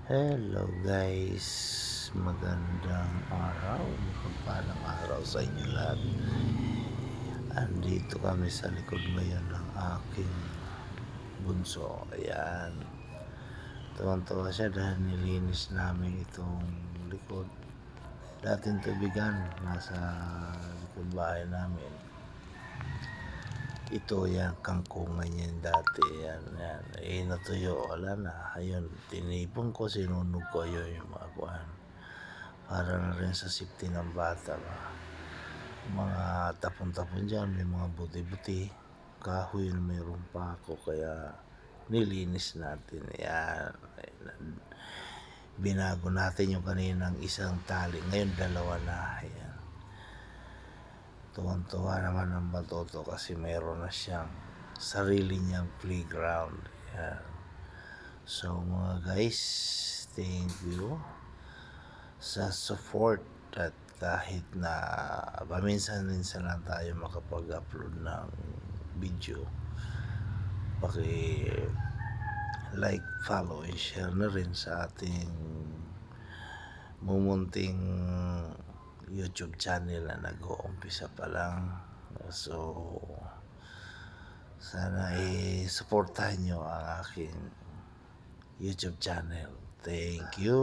Hello guys, magandang araw, mapagpalang araw sa inyo lahat. Andito kami sa likod ngayon ng aking bunso. Ayan, tuwang-tuwa siya dahil nilinis namin itong likod. Dating tubigan, nasa likod bahay namin. Ito yan, kangkungan yan dati. Yan. Natuyo, wala na. Ayun, tinipon ko, sinunog ko yun yung mga kuhan. Para na rin sa safety ng bata ba. Mga tapon-tapon dyan, may mga buti-buti. Kahoy na mayroon pa ako, kaya nilinis natin. Yan. Binago natin yung kaninang isang tali. Ngayon, dalawa na. Ayan. Tuwan-tuwa naman ang batoto kasi mayroon na siyang sarili niyang playground. Yan. So mga guys, thank you sa support at kahit na paminsan-minsan lang tayo makapag-upload ng video, paki like, follow, and share na rin sa ating mumunting YouTube channel na nag-uumpisa pa lang. So sana i-supportahan nyo ang aking YouTube channel. Thank you.